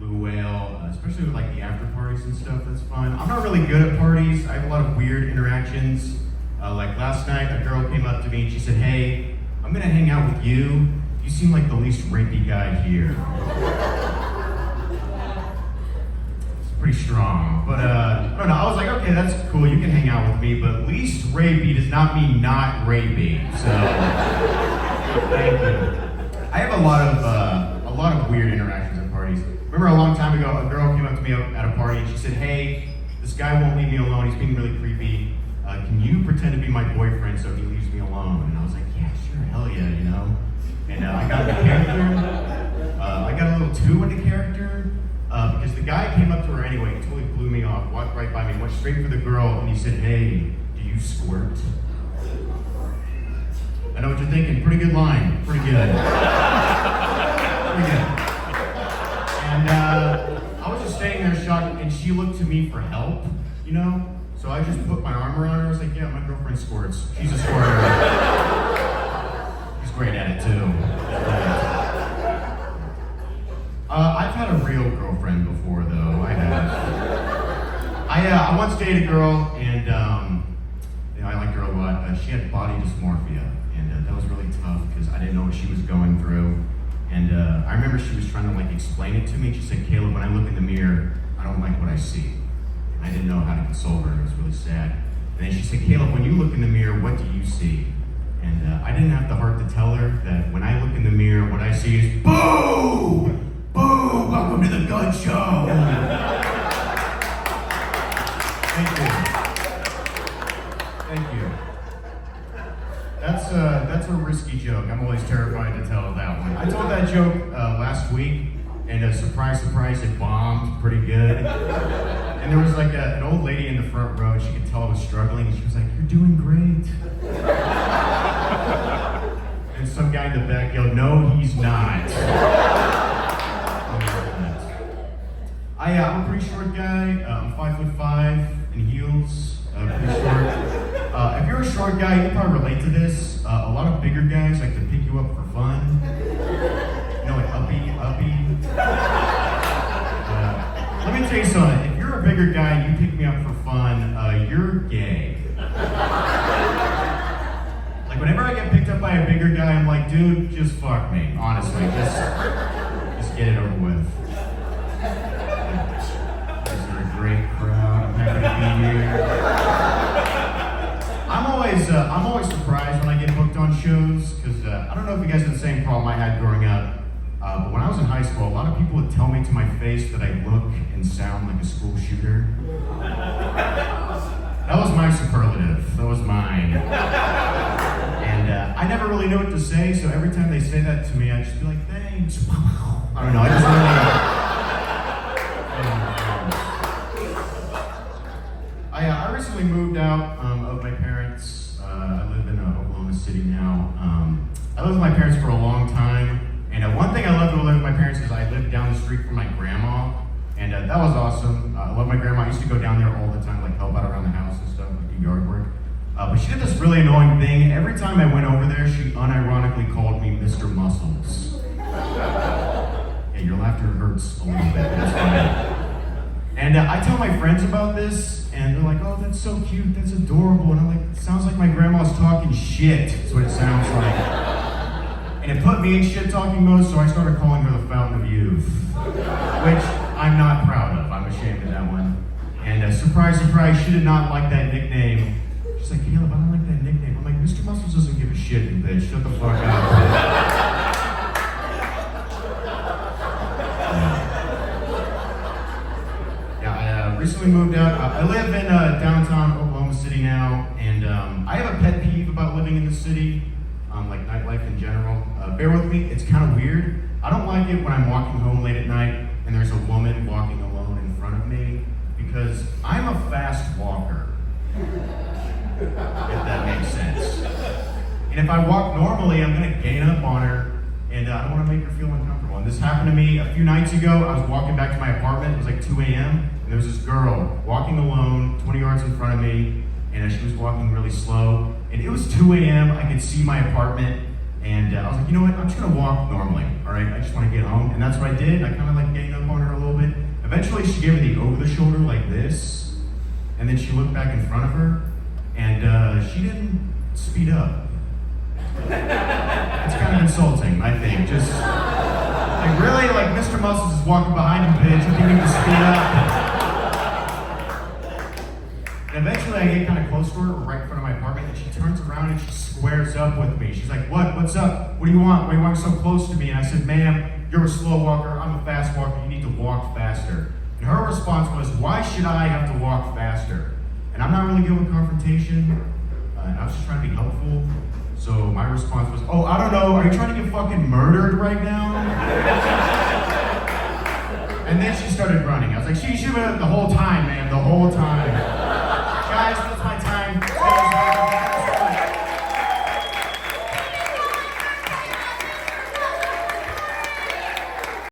blue whale, especially with like the after parties and stuff. That's fun. I'm not really good at parties. I have a lot of weird interactions. Like last night, a girl came up to me and she said, "Hey, I'm gonna hang out with you. You seem like the least rapey guy here." It's pretty strong, but I don't know. I was like, okay, that's cool. You can hang out with me, but least rapey does not mean not rapey. So, thank you. I have a lot of weird interactions at parties. Remember a long time ago, a girl came up to me at a party and she said, "Hey, this guy won't leave me alone. He's being really creepy. Can you pretend to be my boyfriend so he leaves me alone?" And I was like, "Yeah, sure, hell yeah, you know." And I got into character. I got a little too into character because the guy came up to her anyway and totally blew me off, walked right by me, went straight for the girl, and he said, "Hey, do you squirt?" I know what you're thinking. Pretty good line. Pretty good. Pretty good. And I was just standing there shocked, and she looked to me for help, you know? So I just put my arm around her. I was like, "Yeah, my girlfriend squirts. She's a squirter." She's great at it, too. I've had a real girlfriend before, though. I have. I once dated a girl, and I liked her a lot. She had body dysmorphia, and that was really tough because I didn't know what she was going through. And I remember she was trying to like explain it to me. She said, "Caleb, when I look in the mirror, I don't like what I see." I didn't know how to console her. It was really sad. And then she said, "Caleb, when you look in the mirror, what do you see?" And I didn't have the heart to tell her that when I look in the mirror, what I see is, "Boo! Boo! Welcome to the gun show!" Thank you. Thank you. That's a risky joke. I'm always terrified to tell that one. I told that joke last week, and surprise, surprise, it bombed pretty good. And there was like an old lady in the front row, and she could tell I was struggling, and she was like, "You're doing great." And some guy in the back yelled, "No, he's not." I'm a pretty short guy. I'm 5'5" in heels. Pretty short. If you're a short guy, you can probably relate to this. A lot of bigger guys like to pick you up for fun. You know, like uppy. Let me tell you something. If you're a bigger guy and you pick me up for fun, you're gay. Like whenever I get picked up by a bigger guy, I'm like, dude, just fuck me. Honestly, just get it over with. You guys are a great crowd. I'm happy to be here. I'm always surprised when I get booked on shows because I don't know if you guys had the same problem I had growing up. But when I was in high school, a lot of people would tell me to my face that I look and sound like a school shooter. That was my superlative. That was mine. And I never really knew what to say, so every time they say that to me, I'd just be like, "Thanks." I don't know, I just really... I recently moved out of my parents. I live in Oklahoma City now. I lived with my parents for a long time. And one thing I loved about living with my parents is I lived down the street from my grandma, and that was awesome. I love my grandma. I used to go down there all the time, like help out around the house and stuff, like do yard work. But she did this really annoying thing. Every time I went over there, she unironically called me Mr. Muscles. Yeah, your laughter hurts a little bit, but that's fine. And I tell my friends about this, and they're like, "Oh, that's so cute, that's adorable." And I'm like, "It sounds like my grandma's talking shit." That's what it sounds like. And it put me in shit-talking mode, so I started calling her the Fountain of Youth, which I'm not proud of. I'm ashamed of that one. And surprise, surprise, she did not like that nickname. She's like, "Caleb, I don't like that nickname." I'm like, "Mr. Muscles doesn't give a shit, you bitch. Shut the fuck up." I recently moved out. I live in downtown Oklahoma City now, and I have a pet peeve about living in the city. Like nightlife in general. Bear with me, it's kind of weird. I don't like it when I'm walking home late at night and there's a woman walking alone in front of me because I'm a fast walker, if that makes sense. And if I walk normally, I'm gonna gain up on her and I don't wanna make her feel uncomfortable. And this happened to me a few nights ago. I was walking back to my apartment, it was like 2 a.m. and there was this girl walking alone 20 yards in front of me and she was walking really slow. And it was 2 a.m., I could see my apartment, and I was like, you know what, I'm just gonna walk normally, all right? I just wanna get home, and that's what I did. I kinda like gained up on her a little bit. Eventually, she gave me the over-the-shoulder like this, and then she looked back in front of her, and she didn't speed up. It's kind of insulting, I think. Just, like, really? Like, Mr. Muscles is walking behind him, bitch. What do you need to speed up? And eventually, I get kind of close to her, right in front of my apartment, and she turns around and she squares up with me. She's like, what? What's up? What do you want? Why are you walking so close to me? And I said, ma'am, you're a slow walker. I'm a fast walker. You need to walk faster. And her response was, why should I have to walk faster? And I'm not really good with confrontation. And I was just trying to be helpful. So my response was, oh, I don't know. Are you trying to get fucking murdered right now? And then she started running. I was like, she should have been the whole time, man, the whole time. Guys,